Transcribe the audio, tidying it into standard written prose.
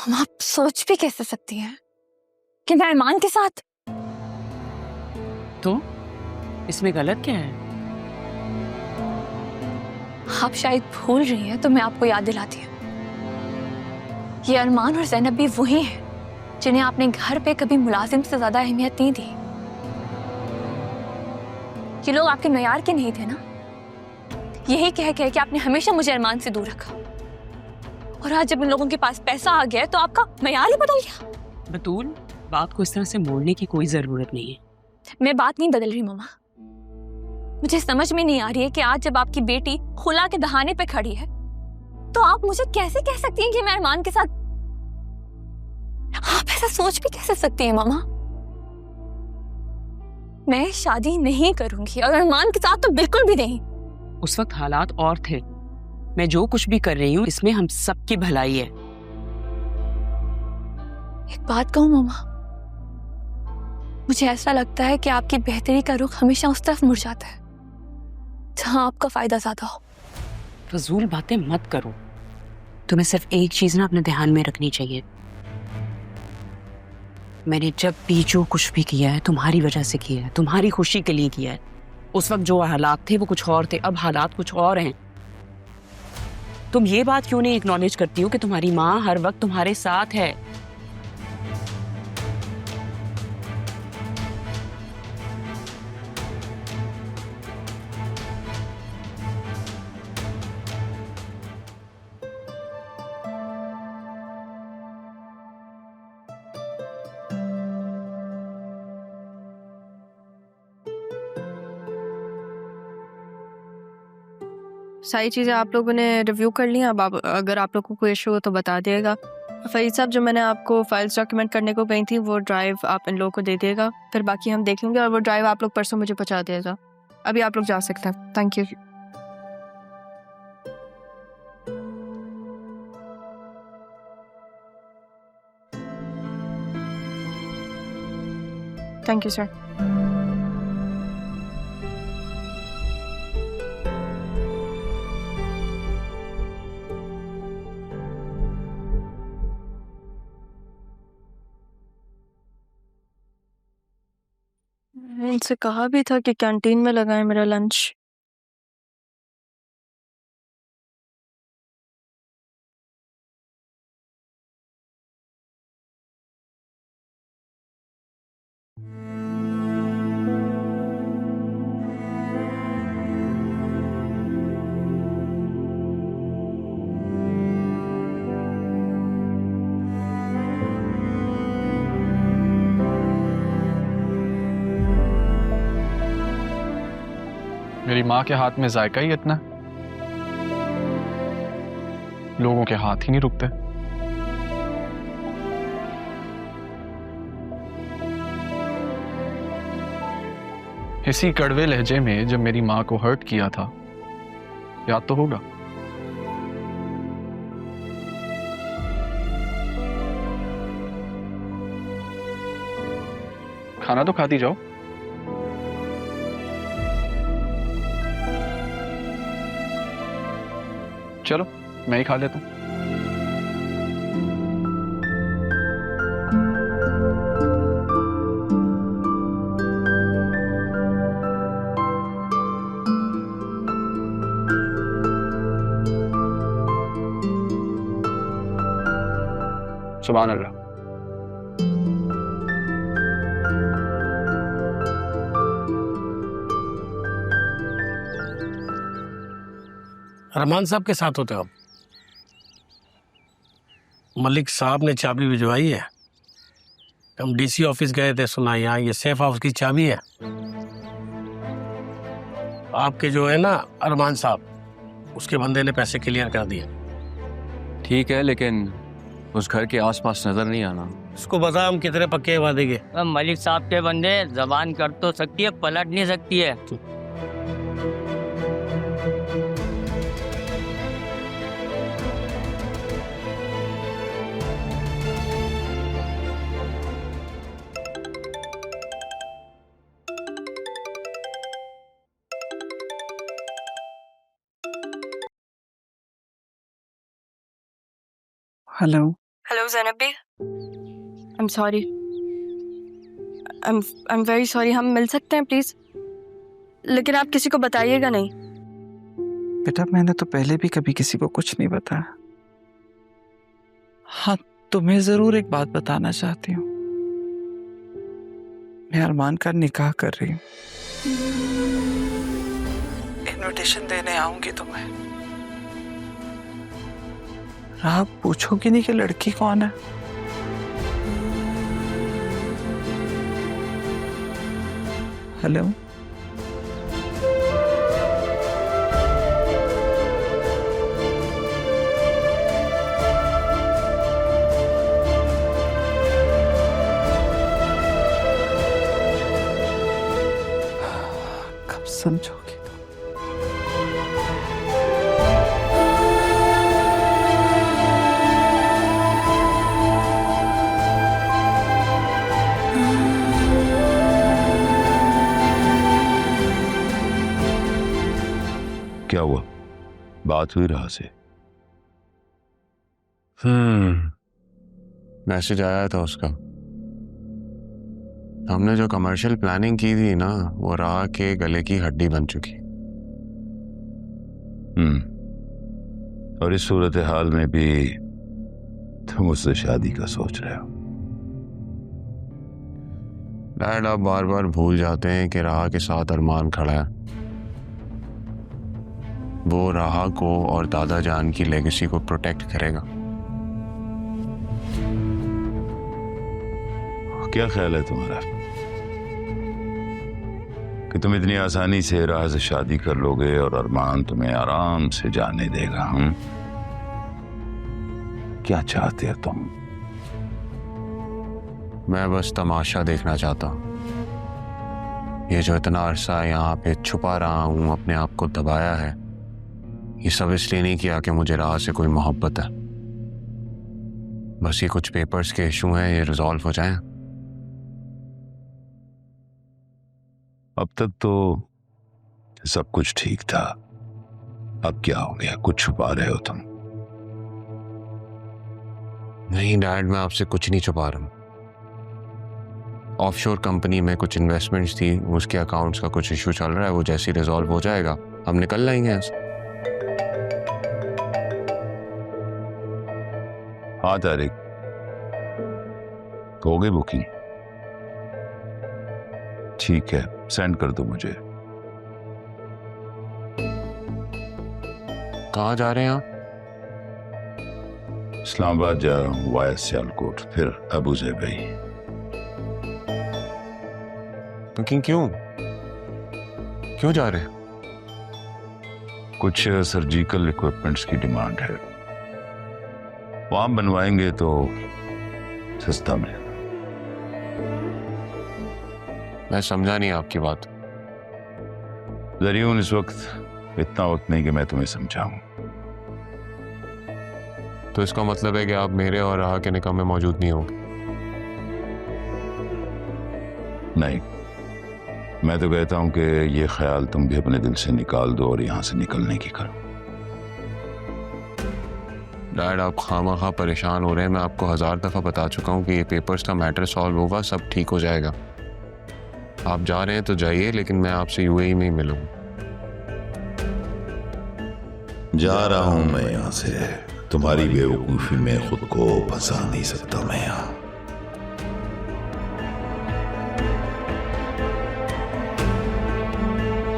हम आप सोच भी कैसे सकती हैं कि मैं अरमान के साथ? तो इसमें गलत क्या है? आप शायद भूल रही हैं, तो मैं आपको याद दिलाती हूँ। ये अरमान और ज़ैनब भी वही हैं जिन्हें आपने घर पे कभी मुलाजिम से ज्यादा अहमियत नहीं दी। ये लोग आपके मयार के नहीं थे ना। यही कह कह के आपने हमेशा मुझे अरमान से दूर रखा, और आज जब इन लोगों के पास पैसा आ गया तो आपका मयार ही बदल गया। बतूल, बात को इस तरह से मोड़ने की कोई जरूरत नहीं है। मैं बात नहीं बदल रही मम्मा। मुझे समझ में नहीं आ रही है कि आज जब आपकी बेटी खुला के दहाने पे खड़ी है तो आप मुझे कैसे कह सकती हैं कि मैं अरमान के साथ? आप ऐसा सोच भी कैसे सकती हैं मम्मा? मैं शादी नहीं करूंगी, और अरमान के साथ तो बिल्कुल भी नहीं। उस वक्त हालात और थे। मैं जो कुछ भी कर रही हूँ इसमें हम सबकी भलाई है। एक बात कहूं मम्मा, मुझे ऐसा लगता है कि आपकी बेहतरी का रुख हमेशा उस तरफ मुड़ जाता है जहां आपका फायदा ज्यादा हो। फजूल बातें मत करो। तुम्हें सिर्फ एक चीज ना अपने ध्यान में रखनी चाहिए। मैंने जब भी जो कुछ भी किया है तुम्हारी वजह से किया है, तुम्हारी खुशी के लिए किया है। उस वक्त जो हालात थे वो कुछ और थे, अब हालात कुछ और हैं। तुम ये बात क्यों नहीं एक्नॉलेज करती हो कि तुम्हारी माँ हर वक्त तुम्हारे साथ है? सारी चीज़ें आप लोगों ने रिव्यू कर ली हैं। अब अगर आप लोगों को कोई इशू हो तो बता दिएगा। फरीद साहब, जो मैंने आपको फाइल्स डॉक्यूमेंट करने को कही थी वो ड्राइव आप इन लोगों को दे दिएगा, फिर बाकी हम देख लेंगे। और वो ड्राइव आप लोग परसों मुझे पहुंचा दिएगा। अभी आप लोग जा सकते हैं। Thank you. Thank you sir. इनसे कहा भी था कि कैंटीन में लगाएं मेरा लंच। मेरी माँ के हाथ में जायका ही इतना, लोगों के हाथ ही नहीं रुकते। इसी कड़वे लहजे में जब मेरी माँ को हर्ट किया था, याद तो होगा। खाना तो खाती जाओ। चलो मैं ही खा लेता हूँ। सुभान अल्लाह। अरमान साहब के साथ होते हो आप? मलिक साहब ने चाबी भिजवाई है। हम डीसी ऑफिस गए थे, सुना यहाँ ये सेफ हाउस की चाबी है। आपके जो है ना अरमान साहब, उसके बंदे ने पैसे क्लियर कर दिए। ठीक है, लेकिन उस घर के आसपास नजर नहीं आना। उसको बता हम कितने पक्के वादे के। मलिक साहब के बंदे जबान कर तो सकती है, पलट नहीं सकती है। Hello. Hello Zainab Bi, I am sorry, I am very sorry. हम मिल सकते हैं प्लीज़, लेकिन आप किसी को बताइएगा नहीं। बेटा मैंने तो पहले भी कभी किसी को कुछ नहीं बताया। हाँ, तुम्हें जरूर एक बात बताना चाहती हूँ। मैं अरमान का निकाह कर रही हूँ। इनविटेशन देने आऊंगी तुम्हें। आप पूछोगी नहीं कि लड़की कौन है? हेलो, कब समझोगी? क्या हुआ? बात हुई राह से? मैसेज आया था उसका। हमने जो कमर्शियल प्लानिंग की थी ना, वो राह के गले की हड्डी बन चुकी। और इस सूरत हाल में भी तुम उससे शादी का सोच रहे हो? डैड, आप बार बार भूल जाते हैं कि राह के साथ अरमान खड़ा है। वो राह को और दादा जान की लेगेसी को प्रोटेक्ट करेगा। क्या ख्याल है तुम्हारा कि तुम इतनी आसानी से राह से शादी कर लोगे और अरमान तुम्हें आराम से जाने देगा? क्या चाहते हो तुम? मैं बस तमाशा देखना चाहता हूँ। ये जो इतना अरसा यहाँ पे छुपा रहा हूँ, अपने आप को दबाया है, ये सब इसलिए नहीं किया कि मुझे राह से कोई मोहब्बत है। बस ये कुछ पेपर्स के इशू हैं, ये रिजॉल्व हो जाएं। अब तक तो सब कुछ ठीक था, अब क्या हो गया? कुछ छुपा रहे हो तुम? नहीं डैड, मैं आपसे कुछ नहीं छुपा रहा हूँ। ऑफशोर कंपनी में कुछ इन्वेस्टमेंट्स थी, उसके अकाउंट्स का कुछ इशू चल रहा है। वो जैसे रिजॉल्व हो जाएगा हम निकल जाएंगे यहाँ से। हाँ तारिक, हो गई बुकिंग? ठीक है, सेंड कर दो मुझे। कहाँ जा रहे हैं आप? इस्लामाबाद जा रहा हूँ वाया सियालकोट, फिर अबू ज़ेबी। बुकिंग क्यों क्यों जा रहे हैं? कुछ सर्जिकल इक्विपमेंट्स की डिमांड है, वहां बनवाएंगे तो सस्ता मिलेगा। मैं समझा नहीं आपकी बात। ज़रियून, इस वक्त इतना वक्त नहीं कि मैं तुम्हें समझाऊं। तो इसका मतलब है कि आप मेरे और राह के निकाह में मौजूद नहीं होंगे? नहीं, मैं तो कहता हूं कि ये ख्याल तुम भी अपने दिल से निकाल दो और यहां से निकलने की करो। डैड, आप खामखा परेशान हो रहे हैं। मैं आपको 1000 दफ़ा बता चुका हूँ कि ये पेपर्स का मैटर सॉल्व होगा, सब ठीक हो जाएगा। आप जा रहे हैं तो जाइए, लेकिन मैं आपसे यूएई में ही मिलूंगा। जा रहा हूं मैं यहां से, तुम्हारी बेवकूफ़ी में खुद को फंसा नहीं सकता मैं यहाँ।